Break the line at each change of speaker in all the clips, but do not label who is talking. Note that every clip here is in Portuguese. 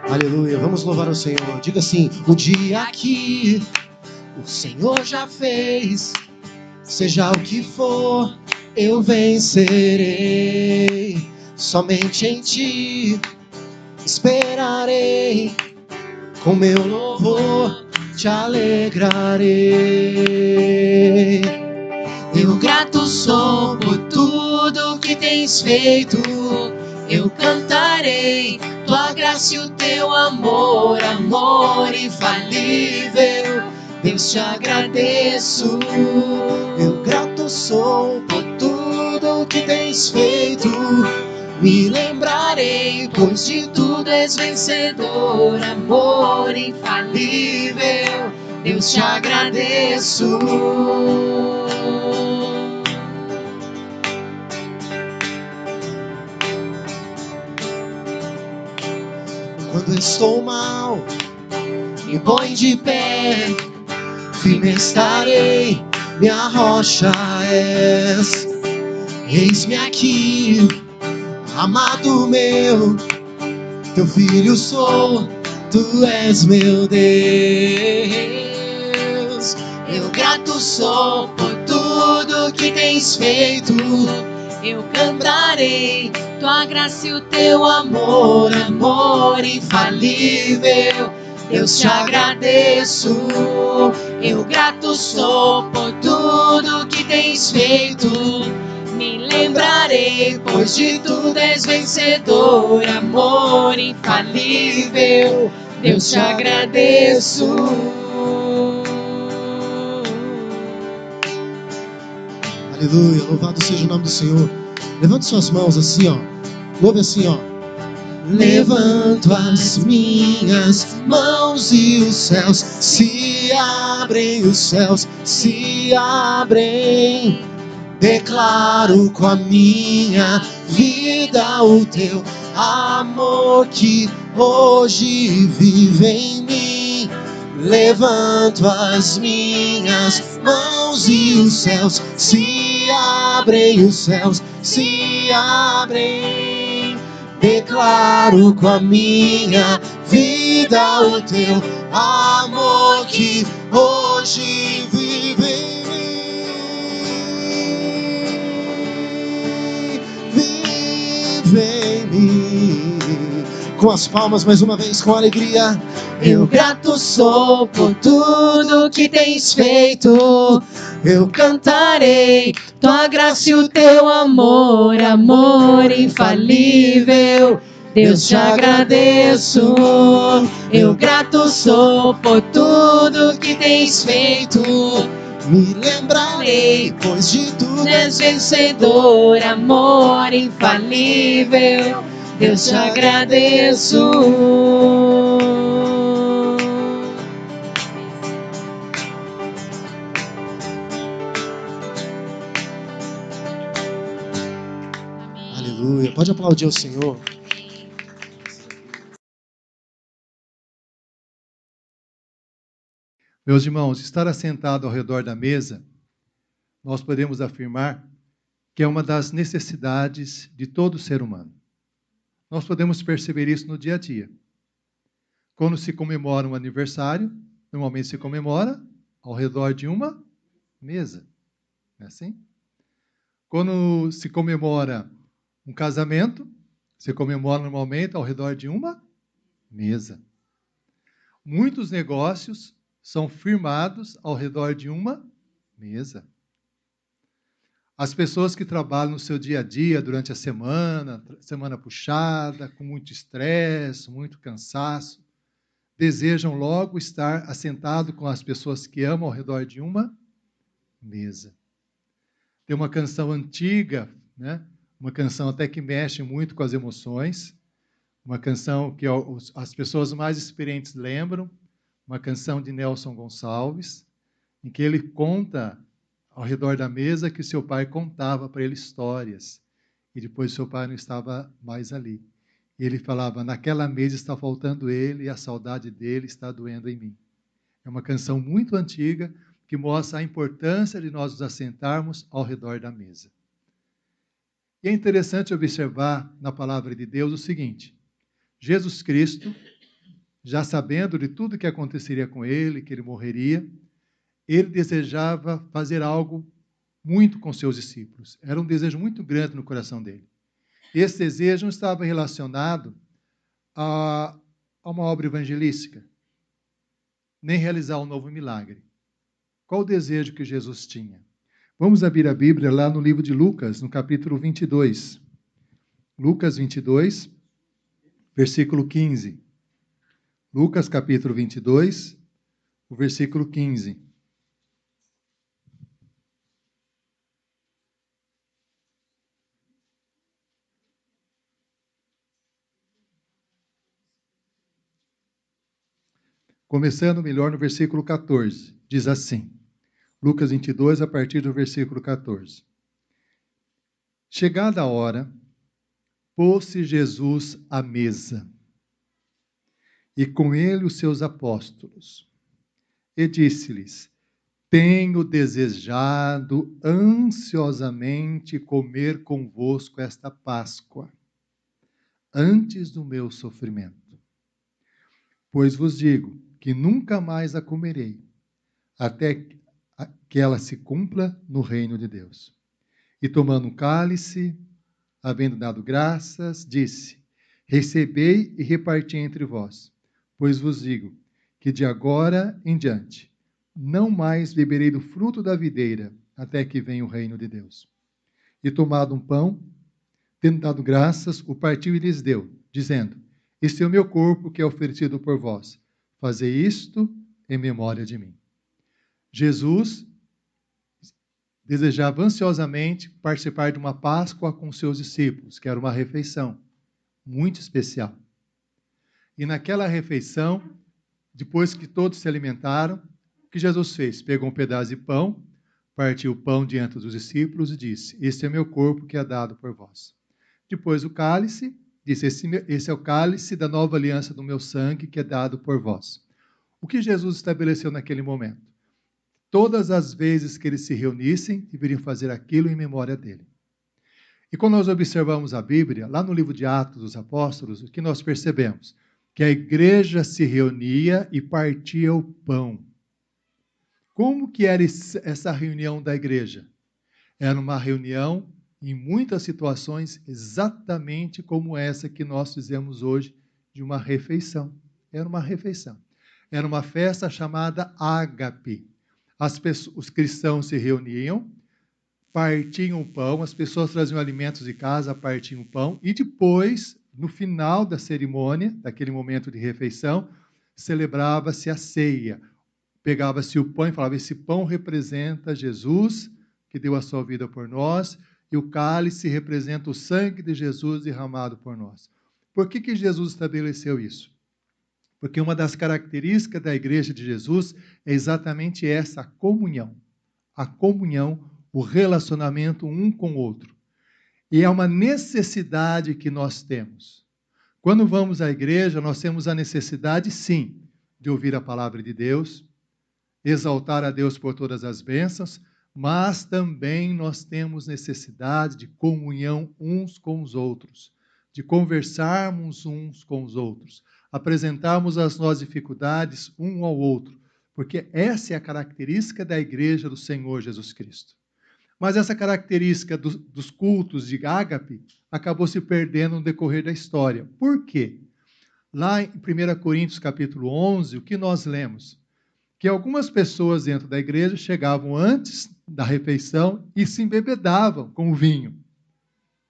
Aleluia, vamos louvar o Senhor. Diga assim: o dia que o Senhor já fez, seja o que for, eu vencerei. Somente em ti esperarei, com meu louvor te alegrarei. Eu grato sou por tudo que tens feito, eu cantarei tua graça e o teu amor, amor infalível. Deus, te agradeço. Eu grato sou por tudo que tens feito, me lembrarei, pois de tudo és vencedor, amor infalível. Deus, te agradeço. Quando estou mal, me põe de pé, firme estarei, minha rocha és. Eis-me aqui, amado meu, teu filho sou, tu és meu Deus. Eu grato sou por tudo que tens feito, eu cantarei tua graça e o teu amor, amor infalível. Deus, te agradeço. Eu grato sou por tudo que tens feito, me lembrarei, pois de tudo és vencedor, amor infalível. Deus, te agradeço. Aleluia, louvado seja o nome do Senhor. Levante suas mãos assim, ó. Louve assim, ó. Levanto as minhas mãos e os céus se abrem, os céus se abrem. Declaro com a minha vida o teu amor que hoje vive em mim. Levanto as minhas mãos e os céus se abrem, os céus se abrem. Declaro com a minha vida o teu amor que hoje vive em mim. Vive em mim. Com as palmas mais uma vez, com alegria. Eu grato sou por tudo que tens feito, eu cantarei tua graça e o teu amor, amor infalível. Deus, te agradeço. Eu grato sou por tudo que tens feito, me lembrarei, pois de tudo és vencedor, amor infalível. Deus, te agradeço. Aleluia. Pode aplaudir o Senhor.
Meus irmãos, estar assentado ao redor da mesa, nós podemos afirmar que é uma das necessidades de todo ser humano. Nós podemos perceber isso no dia a dia. Quando se comemora um aniversário, normalmente se comemora ao redor de uma mesa. Não é assim? Quando se comemora um casamento, se comemora normalmente ao redor de uma mesa. Muitos negócios são firmados ao redor de uma mesa. As pessoas que trabalham no seu dia a dia, durante a semana puxada, com muito estresse, muito cansaço, desejam logo estar assentado com as pessoas que amam ao redor de uma mesa. Tem uma canção antiga, né? Uma canção até que mexe muito com as emoções, uma canção que as pessoas mais experientes lembram, uma canção de Nelson Gonçalves, em que ele conta ao redor da mesa que seu pai contava para ele histórias, e depois seu pai não estava mais ali. E ele falava, naquela mesa está faltando ele e a saudade dele está doendo em mim. É uma canção muito antiga que mostra a importância de nós nos assentarmos ao redor da mesa. E é interessante observar na palavra de Deus o seguinte, Jesus Cristo, já sabendo de tudo que aconteceria com ele, que ele morreria, ele desejava fazer algo muito com seus discípulos. Era um desejo muito grande no coração dele. Esse desejo não estava relacionado a uma obra evangelística, nem realizar um novo milagre. Qual o desejo que Jesus tinha? Vamos abrir a Bíblia lá no livro de Lucas, no capítulo 22. Lucas 22, versículo 15. Lucas, capítulo 22, o versículo 15. Começando melhor no versículo 14. Diz assim, Lucas 22, a partir do versículo 14. Chegada a hora, pôs-se Jesus à mesa, e com ele os seus apóstolos, e disse-lhes: tenho desejado ansiosamente comer convosco esta Páscoa, antes do meu sofrimento. Pois vos digo que nunca mais a comerei, até que ela se cumpra no reino de Deus. E tomando um cálice, havendo dado graças, disse: recebei e reparti entre vós, pois vos digo que de agora em diante não mais beberei do fruto da videira, até que venha o reino de Deus. E tomado um pão, tendo dado graças, o partiu e lhes deu, dizendo: este é o meu corpo que é oferecido por vós. Fazei isto em memória de mim. Jesus desejava ansiosamente participar de uma Páscoa com seus discípulos, que era uma refeição muito especial. E naquela refeição, depois que todos se alimentaram, o que Jesus fez? Pegou um pedaço de pão, partiu o pão diante dos discípulos e disse: este é meu corpo que é dado por vós. Depois o cálice, disse: esse é o cálice da nova aliança do meu sangue que é dado por vós. O que Jesus estabeleceu naquele momento? Todas as vezes que eles se reunissem, deveriam fazer aquilo em memória dele. E quando nós observamos a Bíblia, lá no livro de Atos dos Apóstolos, o que nós percebemos? Que a igreja se reunia e partia o pão. Como que era essa reunião da igreja? Era uma reunião, em muitas situações, exatamente como essa que nós fizemos hoje, de uma refeição. Era uma refeição. Era uma festa chamada ágape. Os cristãos se reuniam, partiam o pão, as pessoas traziam alimentos de casa, partiam o pão, e depois, no final da cerimônia, daquele momento de refeição, celebrava-se a ceia. Pegava-se o pão e falava: esse pão representa Jesus, que deu a sua vida por nós, e o cálice representa o sangue de Jesus derramado por nós. Por que Jesus estabeleceu isso? Porque uma das características da igreja de Jesus é exatamente essa, a comunhão. A comunhão, o relacionamento um com o outro. E é uma necessidade que nós temos. Quando vamos à igreja, nós temos a necessidade, sim, de ouvir a palavra de Deus, exaltar a Deus por todas as bênçãos, mas também nós temos necessidade de comunhão uns com os outros, de conversarmos uns com os outros, apresentarmos as nossas dificuldades um ao outro, porque essa é a característica da igreja do Senhor Jesus Cristo. Mas essa característica dos cultos de ágape acabou se perdendo no decorrer da história. Por quê? Lá em 1 Coríntios capítulo 11, o que nós lemos? Que algumas pessoas dentro da igreja chegavam antes da refeição e se embebedavam com o vinho.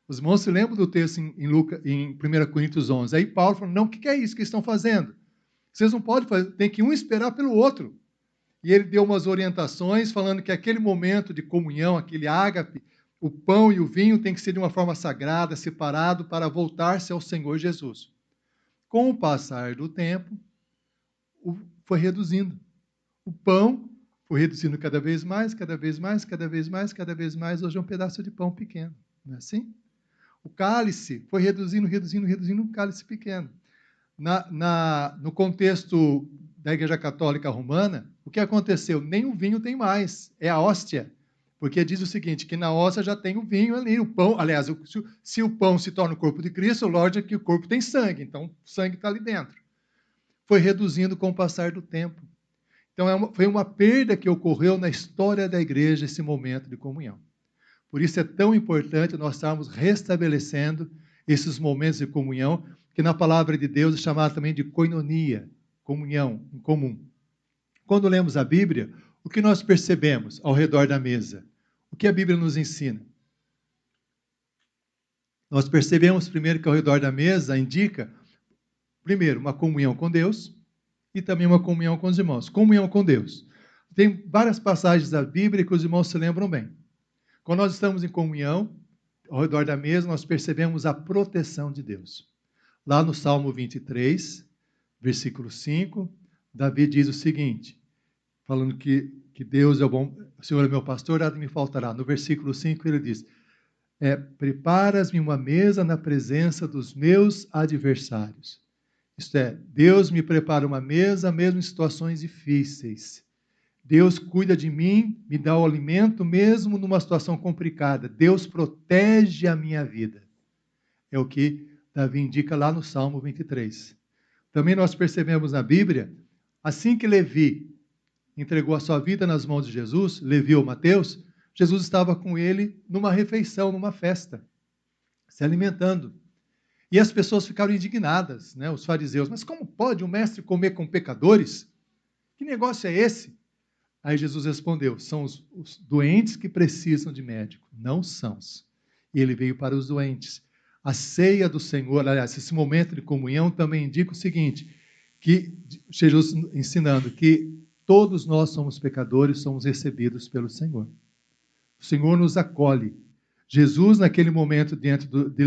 Os irmãos se lembram do texto em 1 Coríntios 11. Aí Paulo falou: não, o que é isso que estão fazendo? Vocês não podem fazer, tem que um esperar pelo outro. E ele deu umas orientações falando que aquele momento de comunhão, aquele ágape, o pão e o vinho tem que ser de uma forma sagrada, separado, para voltar-se ao Senhor Jesus. Com o passar do tempo, foi reduzindo. O pão foi reduzindo cada vez mais, cada vez mais, cada vez mais, cada vez mais. Hoje é um pedaço de pão pequeno, não é assim? O cálice foi reduzindo, um cálice pequeno. No contexto da Igreja Católica Romana, o que aconteceu? Nem o vinho tem mais, é a hóstia. Porque diz o seguinte, que na hóstia já tem o vinho ali, o pão. Aliás, se o pão se torna o corpo de Cristo, lógico que o corpo tem sangue, então o sangue está ali dentro. foi reduzindo com o passar do tempo. Então, foi uma perda que ocorreu na história da igreja, esse momento de comunhão. Por isso é tão importante nós estarmos restabelecendo esses momentos de comunhão, que na palavra de Deus é chamado também de koinonia, comunhão em comum. Quando lemos a Bíblia, o que nós percebemos ao redor da mesa? O que a Bíblia nos ensina? Nós percebemos primeiro que ao redor da mesa indica, primeiro, uma comunhão com Deus e também uma comunhão com os irmãos. Comunhão com Deus. Tem várias passagens da Bíblia que os irmãos se lembram bem. Quando nós estamos em comunhão, ao redor da mesa, nós percebemos a proteção de Deus. Lá no Salmo 23, versículo 5, Davi diz o seguinte, falando que Deus é o bom, o Senhor é meu pastor, nada me faltará. No versículo 5 ele diz, preparas-me uma mesa na presença dos meus adversários. Isto é, Deus me prepara uma mesa mesmo em situações difíceis. Deus cuida de mim, me dá o alimento mesmo numa situação complicada. Deus protege a minha vida. É o que Davi indica lá no Salmo 23. Também nós percebemos na Bíblia, assim que Levi entregou a sua vida nas mãos de Jesus, Levi ou Mateus, Jesus estava com ele numa refeição, numa festa, se alimentando. E as pessoas ficaram indignadas, né, os fariseus. Mas como pode um mestre comer com pecadores? Que negócio é esse? Aí Jesus respondeu, são os doentes que precisam de médico, não sãos. E ele veio para os doentes. A ceia do Senhor, aliás, esse momento de comunhão também indica o seguinte, que Jesus ensinando que todos nós somos pecadores, somos recebidos pelo Senhor. O Senhor nos acolhe. Jesus, naquele momento, dentro de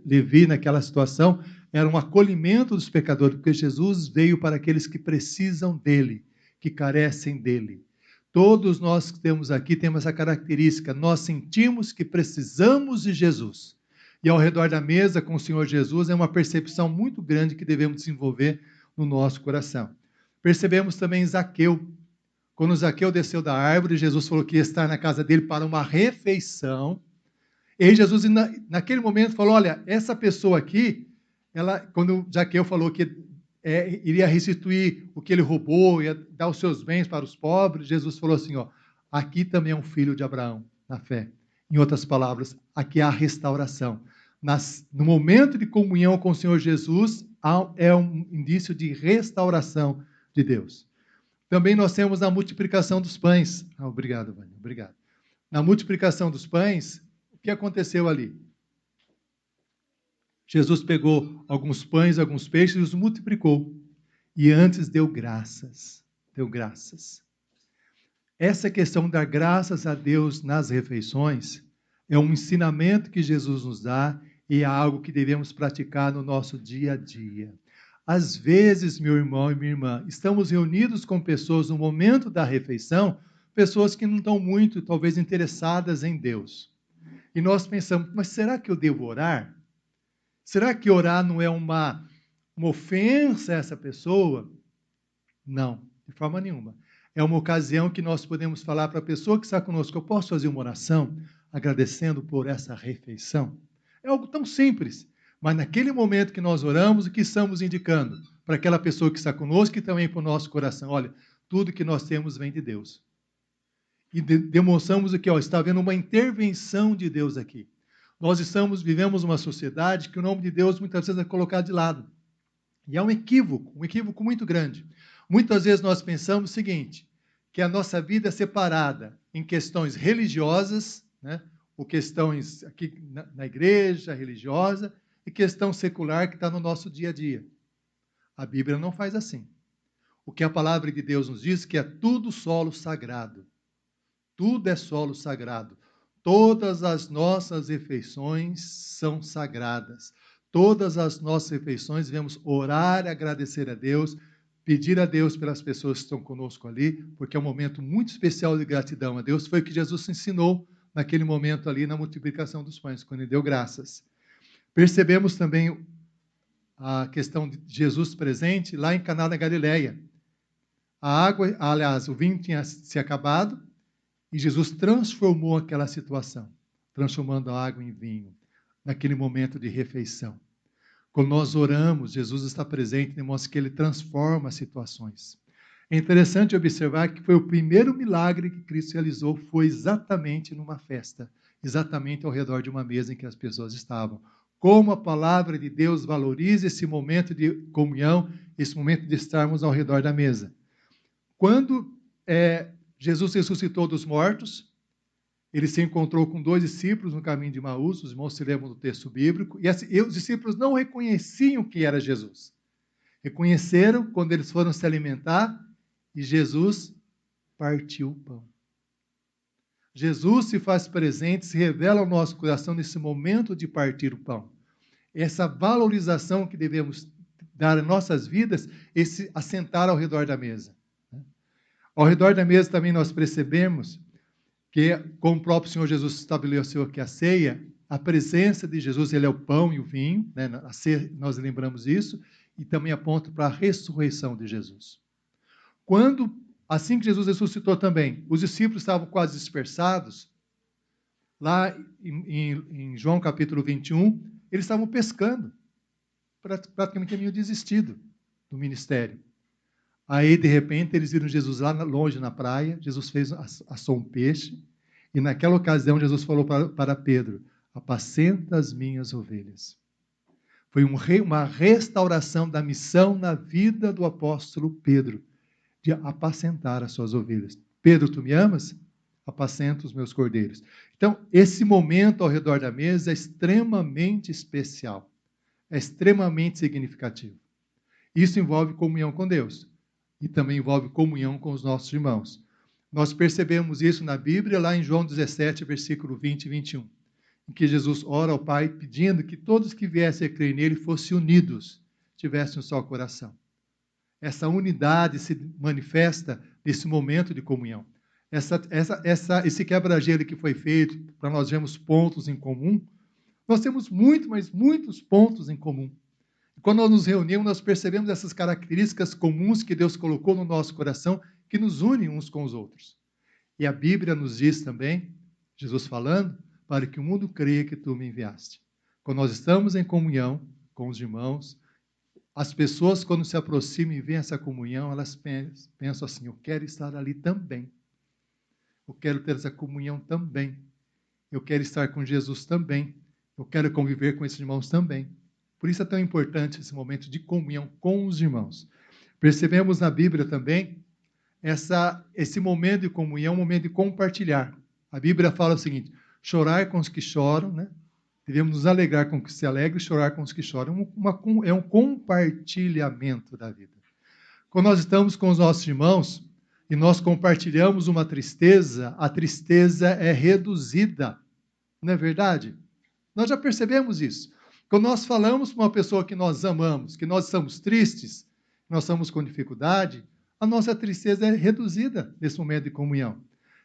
Levi, naquela situação, era um acolhimento dos pecadores, porque Jesus veio para aqueles que precisam dele, que carecem dele. Todos nós que temos aqui temos essa característica, nós sentimos que precisamos de Jesus. E ao redor da mesa com o Senhor Jesus é uma percepção muito grande que devemos desenvolver no nosso coração. Percebemos também Zaqueu. Quando Zaqueu desceu da árvore, Jesus falou que ia estar na casa dele para uma refeição. E Jesus, naquele momento, falou, olha, essa pessoa aqui, quando Zaqueu falou que iria restituir o que ele roubou, ia dar os seus bens para os pobres, Jesus falou assim, aqui também é um filho de Abraão, na fé. Em outras palavras, aqui há restauração. No momento de comunhão com o Senhor Jesus, é um indício de restauração de Deus. Também nós temos a multiplicação dos pães. Obrigado, Vânia, obrigado. Na multiplicação dos pães, o que aconteceu ali? Jesus pegou alguns pães, alguns peixes e os multiplicou. E antes deu graças. Deu graças. Essa questão de dar graças a Deus nas refeições é um ensinamento que Jesus nos dá e é algo que devemos praticar no nosso dia a dia. Às vezes, meu irmão e minha irmã, estamos reunidos com pessoas no momento da refeição, pessoas que não estão muito, talvez, interessadas em Deus. E nós pensamos, mas será que eu devo orar? Será que orar não é uma ofensa a essa pessoa? Não, de forma nenhuma. É uma ocasião que nós podemos falar para a pessoa que está conosco, eu posso fazer uma oração agradecendo por essa refeição? É algo tão simples, mas naquele momento que nós oramos, o que estamos indicando? Para aquela pessoa que está conosco e também para o nosso coração. Olha, tudo que nós temos vem de Deus. E demonstramos o que? Está havendo uma intervenção de Deus aqui. Nós vivemos uma sociedade que o nome de Deus muitas vezes é colocado de lado. E é um equívoco muito grande. Muitas vezes nós pensamos o seguinte, que a nossa vida é separada em questões religiosas, né, ou questões aqui na igreja religiosa, e questão secular que está no nosso dia a dia. A Bíblia não faz assim. O que a palavra de Deus nos diz que é tudo solo sagrado. Tudo é solo sagrado. Todas as nossas refeições são sagradas. Todas as nossas refeições devemos orar e agradecer a Deus, pedir a Deus pelas pessoas que estão conosco ali, porque é um momento muito especial de gratidão a Deus. Foi o que Jesus ensinou naquele momento ali na multiplicação dos pães, quando ele deu graças. Percebemos também a questão de Jesus presente lá em Caná da Galileia. O vinho tinha se acabado e Jesus transformou aquela situação, transformando a água em vinho, naquele momento de refeição. Quando nós oramos, Jesus está presente, demonstra que Ele transforma situações. É interessante observar que foi o primeiro milagre que Cristo realizou, foi exatamente numa festa, exatamente ao redor de uma mesa em que as pessoas estavam. Como a palavra de Deus valoriza esse momento de comunhão, esse momento de estarmos ao redor da mesa. Quando Jesus ressuscitou dos mortos, ele se encontrou com 2 discípulos no caminho de Emaús, os irmãos se lembram do texto bíblico, e os discípulos não reconheciam que era Jesus. Reconheceram quando eles foram se alimentar e Jesus partiu o pão. Jesus se faz presente, se revela ao nosso coração nesse momento de partir o pão. Essa valorização que devemos dar em nossas vidas, esse assentar ao redor da mesa. Ao redor da mesa também nós percebemos que, como o próprio Senhor Jesus estabeleceu aqui a ceia, a presença de Jesus, ele é o pão e o vinho, né? A ceia, nós lembramos isso, e também aponta para a ressurreição de Jesus. Assim que Jesus ressuscitou também, os discípulos estavam quase dispersados, lá em João capítulo 21, eles estavam pescando, praticamente tinham desistido do ministério. Aí, de repente, eles viram Jesus lá longe na praia, Jesus assou um peixe, e naquela ocasião Jesus falou para Pedro, apacenta as minhas ovelhas. Foi uma restauração da missão na vida do apóstolo Pedro, de apacentar as suas ovelhas. Pedro, tu me amas? Apacenta os meus cordeiros. Então, esse momento ao redor da mesa é extremamente especial, é extremamente significativo. Isso envolve comunhão com Deus e também envolve comunhão com os nossos irmãos. Nós percebemos isso na Bíblia, lá em João 17, versículo 20 e 21, em que Jesus ora ao Pai pedindo que todos que viessem a crer nele fossem unidos, tivessem um só coração. Essa unidade se manifesta nesse momento de comunhão. Esse quebra-gelo que foi feito, para nós vermos pontos em comum, nós temos muitos pontos em comum. Quando nós nos reunimos, nós percebemos essas características comuns que Deus colocou no nosso coração, que nos unem uns com os outros. E a Bíblia nos diz também, Jesus falando, para que o mundo creia que tu me enviaste. Quando nós estamos em comunhão com os irmãos, as pessoas, quando se aproximam e veem essa comunhão, elas pensam assim, eu quero estar ali também. Eu quero ter essa comunhão também. Eu quero estar com Jesus também. Eu quero conviver com esses irmãos também. Por isso é tão importante esse momento de comunhão com os irmãos. Percebemos na Bíblia também esse momento de comunhão, um momento de compartilhar. A Bíblia fala o seguinte, chorar com os que choram, né? Devemos nos alegrar com os que se alegram e chorar com os que choram. É um compartilhamento da vida. Quando nós estamos com os nossos irmãos e nós compartilhamos uma tristeza, a tristeza é reduzida. Não é verdade? Nós já percebemos isso. Quando nós falamos para uma pessoa que nós amamos, que nós estamos tristes, nós estamos com dificuldade, a nossa tristeza é reduzida nesse momento de comunhão.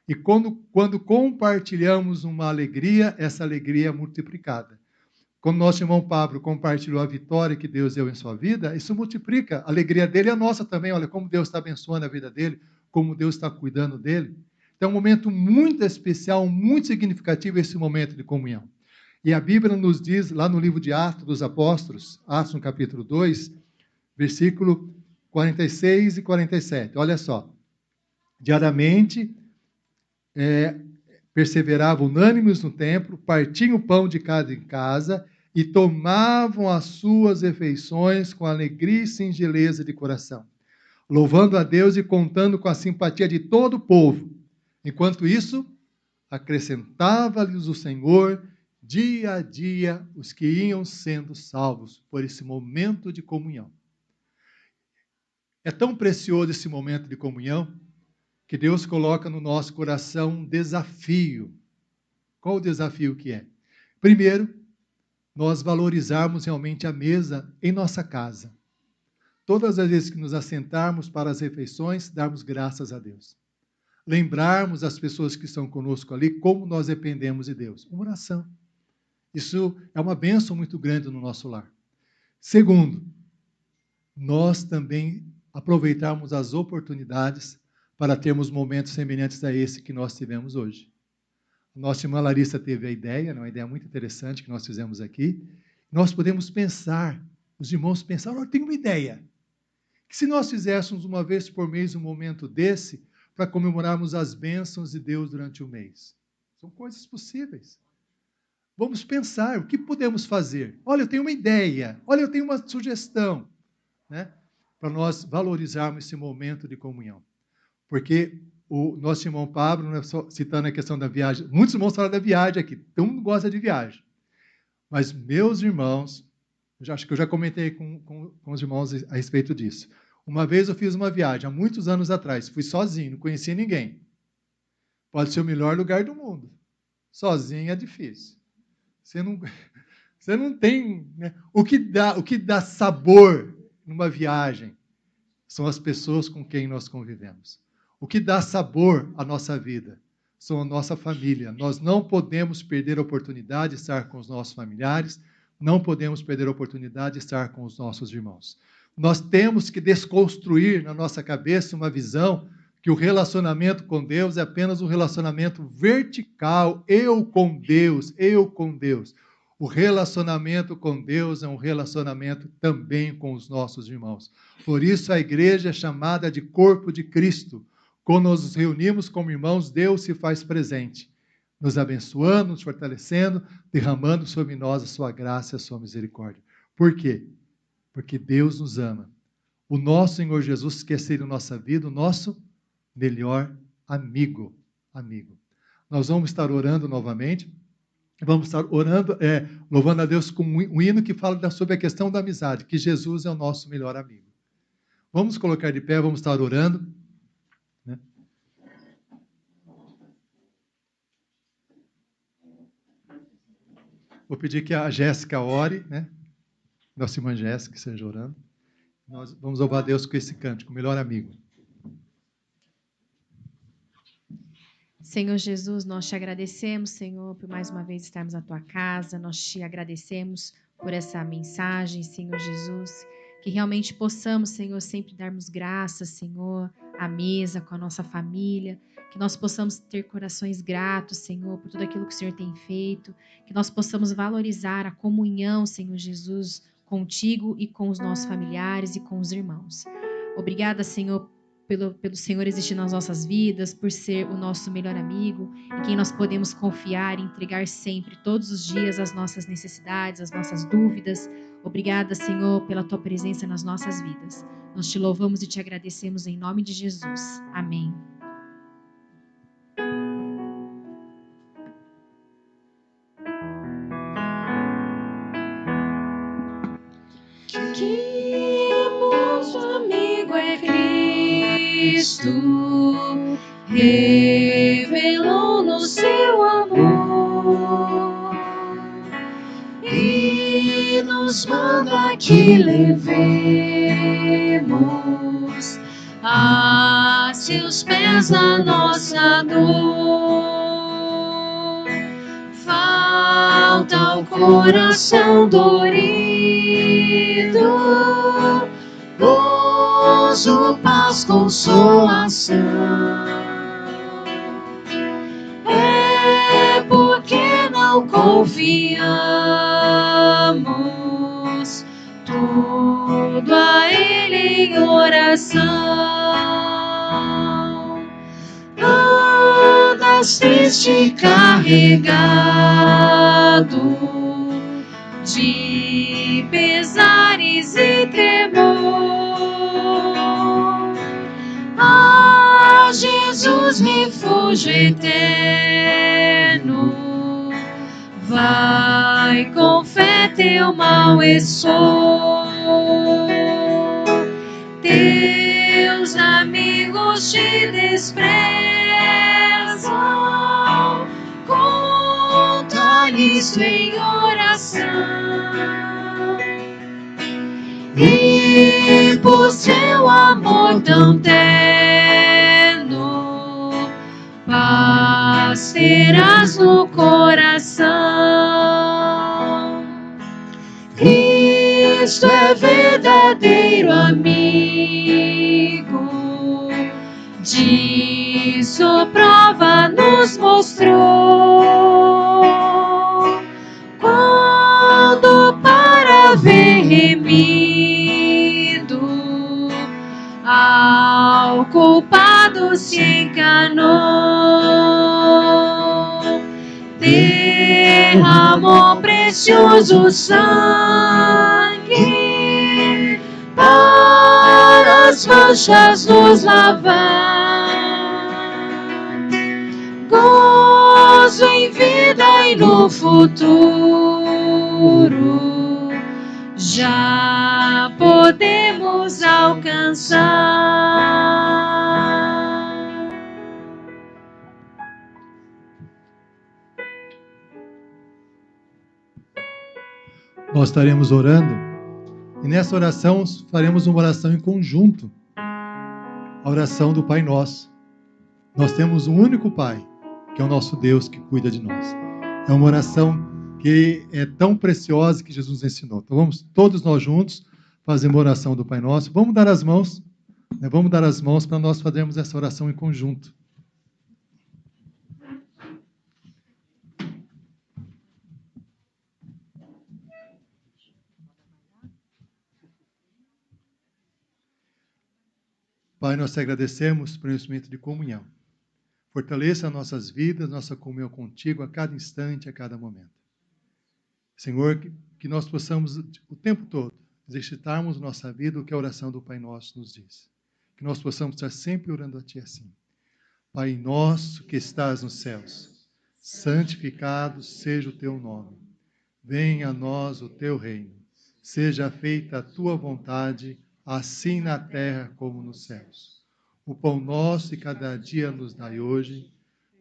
E quando compartilhamos uma alegria, essa alegria é multiplicada. Quando nosso irmão Pablo compartilhou a vitória que Deus deu em sua vida, isso multiplica. A alegria dele é a nossa também. Olha como Deus está abençoando a vida dele, como Deus está cuidando dele. Então é um momento muito especial, muito significativo esse momento de comunhão. E a Bíblia nos diz, lá no livro de Atos dos Apóstolos, Atos no capítulo 2, versículo 46 e 47. Olha só. Diariamente, perseveravam unânimes no templo, partiam o pão de casa em casa e tomavam as suas refeições com alegria e singeleza de coração, louvando a Deus e contando com a simpatia de todo o povo. Enquanto isso, acrescentava-lhes o Senhor dia a dia os que iam sendo salvos por esse momento de comunhão. É tão precioso esse momento de comunhão que Deus coloca no nosso coração um desafio. Qual o desafio que é? Primeiro, nós valorizarmos realmente a mesa em nossa casa. Todas as vezes que nos assentarmos para as refeições, darmos graças a Deus. Lembrarmos as pessoas que estão conosco ali como nós dependemos de Deus. Uma oração. Isso é uma bênção muito grande no nosso lar. Segundo, nós também aproveitarmos as oportunidades para termos momentos semelhantes a esse que nós tivemos hoje. Nossa irmã Larissa teve a ideia, uma ideia muito interessante que nós fizemos aqui. Nós podemos pensar os irmãos pensaram, eu tenho uma ideia, que se nós fizéssemos uma vez por mês um momento desse, para comemorarmos as bênçãos de Deus durante o mês. São coisas possíveis. Vamos pensar, o que podemos fazer? Olha, eu tenho uma ideia, olha, eu tenho uma sugestão, né? Para nós valorizarmos esse momento de comunhão. Porque o nosso irmão Pablo, né, citando a questão da viagem, muitos irmãos falam da viagem aqui, todo mundo gosta de viagem. Mas meus irmãos, acho que eu já comentei com os irmãos a respeito disso. Uma vez eu fiz uma viagem, há muitos anos atrás, fui sozinho, não conhecia ninguém. Pode ser o melhor lugar do mundo. Sozinho é difícil. Você não tem... Né? O que dá sabor numa viagem são as pessoas com quem nós convivemos. O que dá sabor à nossa vida são a nossa família. Nós não podemos perder a oportunidade de estar com os nossos familiares, não podemos perder a oportunidade de estar com os nossos irmãos. Nós temos que desconstruir na nossa cabeça uma visão que o relacionamento com Deus é apenas um relacionamento vertical, eu com Deus, eu com Deus. O relacionamento com Deus é um relacionamento também com os nossos irmãos. Por isso a igreja é chamada de corpo de Cristo. Quando nos reunimos como irmãos, Deus se faz presente, nos abençoando, nos fortalecendo, derramando sobre nós a sua graça e a sua misericórdia. Por quê? Porque Deus nos ama. O nosso Senhor Jesus quer ser em nossa vida o nosso melhor amigo. Nós vamos estar orando novamente. Vamos estar orando, louvando a Deus com um hino que fala sobre a questão da amizade, que Jesus é o nosso melhor amigo. Vamos colocar de pé, vamos estar orando. Né? Vou pedir que a Jéssica ore, né? Nossa irmã Jéssica esteja orando. Nós vamos louvar a Deus com esse cântico, melhor amigo.
Senhor Jesus, nós te agradecemos, Senhor, por mais uma vez estarmos na tua casa. Nós te agradecemos por essa mensagem, Senhor Jesus. Que realmente possamos, Senhor, sempre darmos graças, Senhor, à mesa, com a nossa família. Que nós possamos ter corações gratos, Senhor, por tudo aquilo que o Senhor tem feito. Que nós possamos valorizar a comunhão, Senhor Jesus, contigo e com os nossos familiares e com os irmãos. Obrigada, Senhor, pelo Senhor existir nas nossas vidas, por ser o nosso melhor amigo, em quem nós podemos confiar e entregar sempre, todos os dias, as nossas necessidades, as nossas dúvidas. Obrigada, Senhor, pela tua presença nas nossas vidas. Nós te louvamos e te agradecemos em nome de Jesus. Amém. Que amoroso amigo é Cristo, revelou-nos seu amor e nos manda que levemos a seus pés a nossa dor. Falta o coração dorido, gozo, paz, consolação. É porque não confiamos tudo a Ele em oração. Andas triste e carregado de pesares e tremor. Ah, Jesus, refúgio eterno, vai com fé teu mal expor. Teus amigos te desprezam, conta-lhes em oração. E por seu amor tão terno, paz terás no coração. Cristo é verdadeiro amigo, disso prova nos mostrou. Quando para ver remir qual culpado se enganou, derramou precioso sangue para as manchas nos lavar. Gozo em vida e no futuro já podemos alcançar.
Nós estaremos orando e nessa oração faremos uma oração em conjunto, a oração do Pai Nosso. Nós temos um único Pai, que é o nosso Deus que cuida de nós. É uma oração que é tão preciosa que Jesus nos ensinou. Então vamos todos nós juntos fazer uma oração do Pai Nosso. Vamos dar as mãos, né? Vamos dar as mãos para nós fazermos essa oração em conjunto. Pai, nós te agradecemos por esse momento de comunhão. Fortaleça nossas vidas, nossa comunhão contigo a cada instante, a cada momento. Senhor, que nós possamos o tempo todo exercitarmos nossa vida o que a oração do Pai Nosso nos diz. Que nós possamos estar sempre orando a Ti assim. Pai nosso que estás nos céus, santificado seja o Teu nome. Venha a nós o Teu reino. Seja feita a Tua vontade, assim na terra como nos céus. O pão nosso de cada dia nos dai hoje.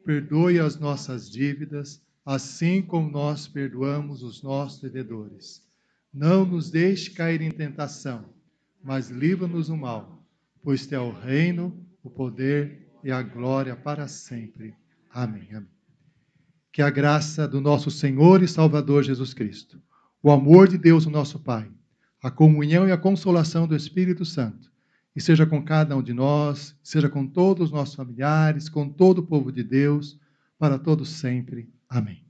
Perdoe as nossas dívidas, assim como nós perdoamos os nossos devedores. Não nos deixe cair em tentação, mas livra-nos do mal, pois Teu é o reino, o poder e a glória para sempre. Amém. Amém. Que a graça do nosso Senhor e Salvador Jesus Cristo, o amor de Deus, o nosso Pai, a comunhão e a consolação do Espírito Santo, e seja com cada um de nós, seja com todos os nossos familiares, com todo o povo de Deus, para todos sempre. Amém.